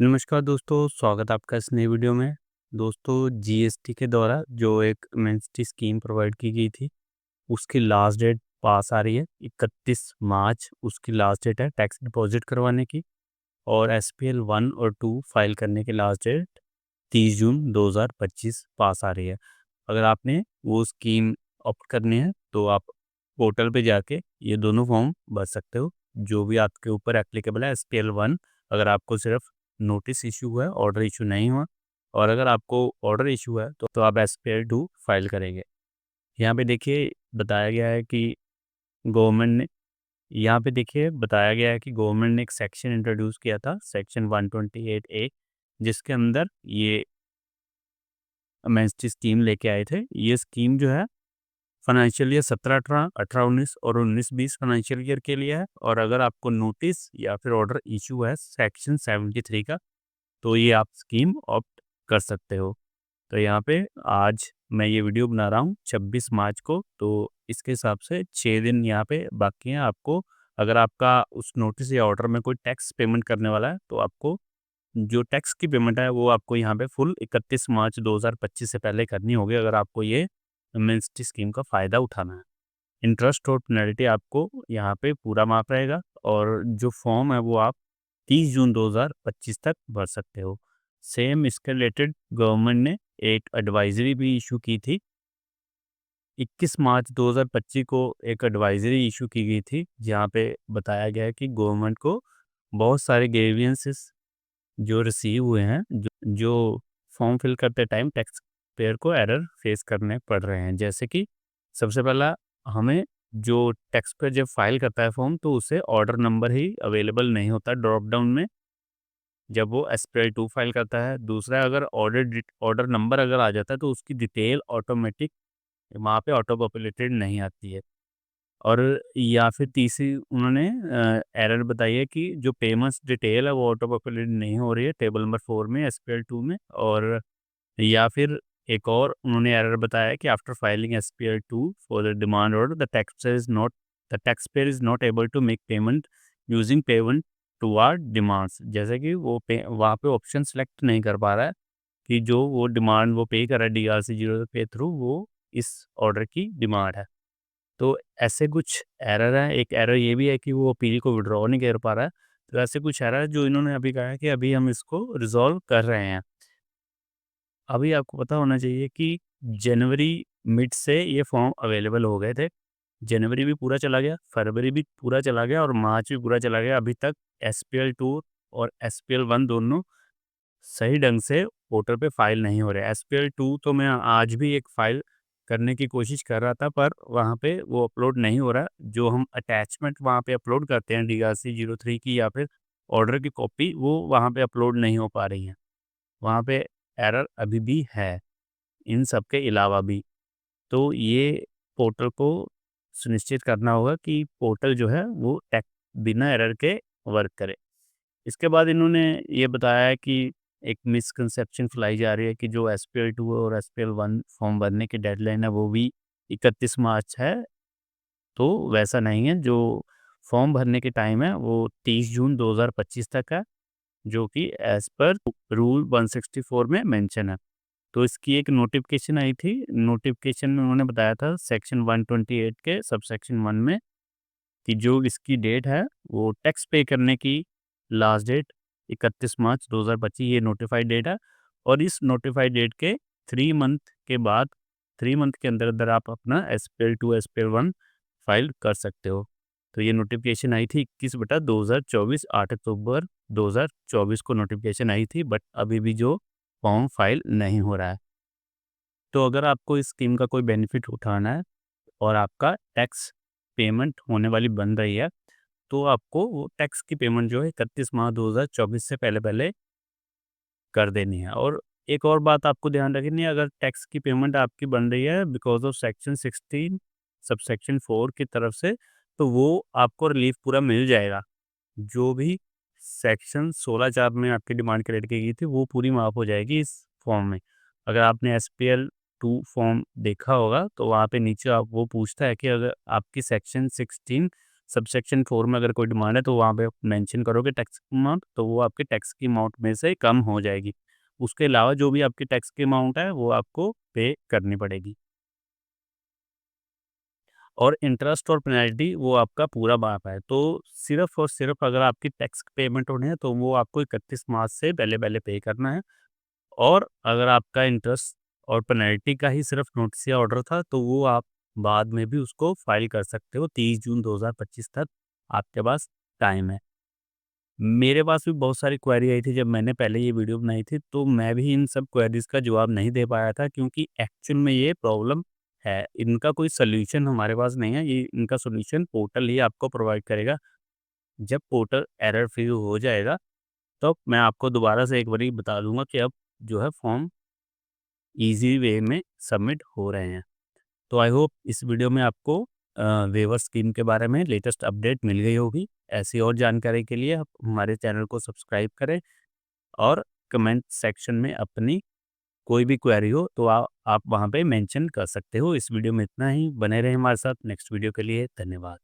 नमस्कार दोस्तों, स्वागत है आपका इस नई वीडियो में। दोस्तों, जीएसटी के द्वारा जो एक एमनेस्टी स्कीम प्रोवाइड की गई थी, उसकी लास्ट डेट पास आ रही है। 31 मार्च उसकी लास्ट डेट है टैक्स डिपॉजिट करवाने की। और एसपीएल 1 और 2 फाइल करने की लास्ट डेट 30 जून 2025 पास आ रही है। अगर आपने वो स्कीम ऑप्ट करनी है तो आप पोर्टल पे जाके ये दोनों फॉर्म भर सकते हो, जो भी आपके ऊपर एप्लीकेबल है। एसपीएल 1 अगर आपको सिर्फ नोटिस इशू हुआ है, ऑर्डर इशू नहीं हुआ। और अगर आपको ऑर्डर इशू है तो आप एसपीएल 2 फाइल करेंगे। यहाँ पे देखिए बताया गया है कि गवर्नमेंट ने यहाँ पे देखिए बताया गया है कि गवर्नमेंट ने एक सेक्शन इंट्रोड्यूस किया था, सेक्शन 128 ए, जिसके अंदर ये एमनेस्टी स्कीम लेके आए थे। ये स्कीम जो है फाइनेंशियल ईयर 17-18, 18-19 और 19-20 फाइनेंशियल ईयर के लिए है। और अगर आपको नोटिस या फिर ऑर्डर इशू है सेक्शन 73 का, तो ये आप स्कीम ऑप्ट कर सकते हो। तो यहाँ पे आज मैं ये वीडियो बना रहा हूँ 26 मार्च को, तो इसके हिसाब से 6 दिन यहाँ पे बाकी हैं आपको। अगर आपका उस नोटिस या ऑर्डर में कोई टैक्स पेमेंट करने वाला है तो आपको जो टैक्स की पेमेंट है वो आपको यहाँ पे फुल 31 मार्च 2025 से पहले करनी होगी, अगर आपको ये एमनेस्टी स्कीम का फ़ायदा उठाना है। इंटरेस्ट और पेनल्टी आपको यहाँ पे पूरा माफ़ रहेगा। और जो फॉर्म है वो आप 30 जून 2025 तक भर सकते हो। सेम इसके रिलेटेड गवर्नमेंट ने एक एडवाइजरी भी इशू की थी। 21 मार्च 2025 को एक एडवाइजरी इशू की गई थी, जहाँ पे बताया गया है कि गवर्नमेंट को बहुत सारे ग्रीवियंसेस जो रिसीव हुए हैं, जो फॉर्म फिल करते टाइम टैक्स पेयर को एरर फेस करने पड़ रहे हैं। जैसे कि सबसे पहला, हमें जो टैक्स पेयर जब फाइल करता है फॉर्म, तो उसे ऑर्डर नंबर ही अवेलेबल नहीं होता ड्रॉप डाउन में जब वो एसपीआई 2 फाइल करता है। दूसरा, अगर ऑर्डर नंबर अगर आ जाता है तो उसकी डिटेल ऑटोमेटिक वहाँ पे ऑटो पॉपुलेटेड नहीं आती है। और या फिर तीसरी उन्होंने एरर बताई है कि जो पेमेंट्स डिटेल है वो ऑटो पॉपुलेट नहीं हो रही है टेबल नंबर 4 में एसपीएल 2 में। और या फिर एक और उन्होंने एरर बताया है कि after filing SPL 2 for the demand order the tax payer is not able to make payment using payment toward demands. जैसे कि वो वहाँ पे ऑप्शन सेलेक्ट नहीं कर पा रहा है कि जो वो डिमांड वो पे कर रहा है डीआरसी जीरो पे थ्रू, वो इस ऑर्डर की डिमांड है। तो ऐसे कुछ एरर हैं। एक एरर ये भी है कि वो अपील को विड्रॉ नहीं कर पा रहा है। तो ऐसे कुछ एरर है जो इन्होंने अभी कहा है कि अभी हम इसको रिज़ॉल्व कर रहे हैं। अभी आपको पता होना चाहिए कि जनवरी मिड से ये फॉर्म अवेलेबल हो गए थे। जनवरी भी पूरा चला गया, फरवरी भी पूरा चला गया और मार्च भी पूरा चला गया। अभी तक एसपीएल 2 और एसपीएल 1 दोनों सही ढंग से पोर्टल पे फाइल नहीं हो रहे। एसपीएल 2 तो मैं आज भी एक फाइल करने की कोशिश कर रहा था, पर वहाँ पे वो अपलोड नहीं हो रहा। जो हम अटैचमेंट वहाँ पे अपलोड करते हैं डीआरसी 03 की या फिर ऑर्डर की कॉपी, वो वहाँ पे अपलोड नहीं हो पा रही हैं। वहाँ पे एरर अभी भी है, इन सब के अलावा भी। तो ये पोर्टल को सुनिश्चित करना होगा कि पोर्टल जो है वो बिना एरर के वर्क करे। इसके बाद इन्होंने ये बताया है कि एक मिसकंसेप्शन फैलाई जा रही है कि जो एसपीएल 2 और एसपीएल 1 फॉर्म भरने की डेडलाइन है वो भी 31 मार्च है। तो वैसा नहीं है, जो फॉर्म भरने के टाइम है वो 30 जून 2025 तक है, जो कि एज़ पर रूल 164 में मेंशन है। तो इसकी एक नोटिफ़िकेशन आई थी। नोटिफ़िकेशन में उन्होंने बताया था सेक्शन 128 के सबसेक्शन 1 में कि जो इसकी डेट है वो टैक्स पे करने की लास्ट डेट 31 मार्च 2025 ये नोटिफाइड डेट है। और इस नोटिफाइड डेट के 3 मंथ के बाद 3 मंथ के अंदर आप अपना एसपीएल 2 एसपीएल 1 फाइल कर सकते हो। तो ये नोटिफिकेशन आई थी 21/2024 8 अक्टूबर 2024 को नोटिफिकेशन आई थी, बट अभी भी जो फॉर्म फाइल नहीं हो रहा है। तो अगर आपको इस स्कीम का कोई बेनिफिट उठाना है और आपका टैक्स पेमेंट होने वाली बन रही है, तो आपको वो टैक्स की पेमेंट जो है 31 मार्च 2024 से पहले-पहले कर देनी है। और एक और बात आपको ध्यान रखनी है, अगर टैक्स की पेमेंट आपकी बन रही है बिकॉज़ ऑफ सेक्शन 16 सबसेक्शन 4 की तरफ से, तो वो आपको रिलीफ़ पूरा मिल जाएगा। जो भी सेक्शन 16(4) में आपकी डिमांड क्रेडिट की गई थी, वो पूरी माफ़ हो जाएगी इस फॉर्म में। अगर आपने एसपीएल 2 फॉर्म देखा होगा, तो वहाँ पे नीचे आप वो पूछता है कि अगर आपकी सेक्शन 16 सबसेक्शन 4 में अगर कोई डिमांड है तो वहाँ पे मेंशन करोगे टैक्स अमाउंट, तो वो आपके टैक्स की अमाउंट में से कम हो जाएगी। उसके अलावा जो भी आपकी टैक्स की अमाउंट है वो आपको पे करनी पड़ेगी। और इंटरेस्ट और पेनल्टी वो आपका पूरा माफ़ है। तो सिर्फ़ और सिर्फ़ अगर आपकी टैक्स पेमेंट होनी है तो वो आपको 31 मार्च से पहले-पहले पे करना है। और अगर आपका इंटरेस्ट और पेनल्टी का ही सिर्फ़ नोटिस या ऑर्डर था तो वो आप बाद में भी उसको फ़ाइल कर सकते हो। 30 जून 2025 तक आपके पास टाइम है। मेरे पास भी बहुत सारी क्वेरी आई थी जब मैंने पहले ये वीडियो बनाई थी, तो मैं भी इन सब क्वेरीज़ का जवाब नहीं दे पाया था क्योंकि एक्चुअल में ये प्रॉब्लम है। इनका कोई सॉल्यूशन हमारे पास नहीं है, ये इनका सॉल्यूशन पोर्टल ही आपको प्रोवाइड करेगा। जब पोर्टल एरर फ्री हो जाएगा, तो मैं आपको दोबारा से एक बारी बता दूँगा कि अब जो है फॉर्म ईज़ी वे में सबमिट हो रहे हैं। तो आई होप इस वीडियो में आपको वेवर स्कीम के बारे में लेटेस्ट अपडेट मिल गई होगी। ऐसी और जानकारी के लिए आप हमारे चैनल को सब्सक्राइब करें और कमेंट सेक्शन में अपनी कोई भी क्वेरी हो तो आप वहाँ पे मेंशन कर सकते हो। इस वीडियो में इतना ही, बने रहें हमारे साथ। नेक्स्ट वीडियो के लिए धन्यवाद।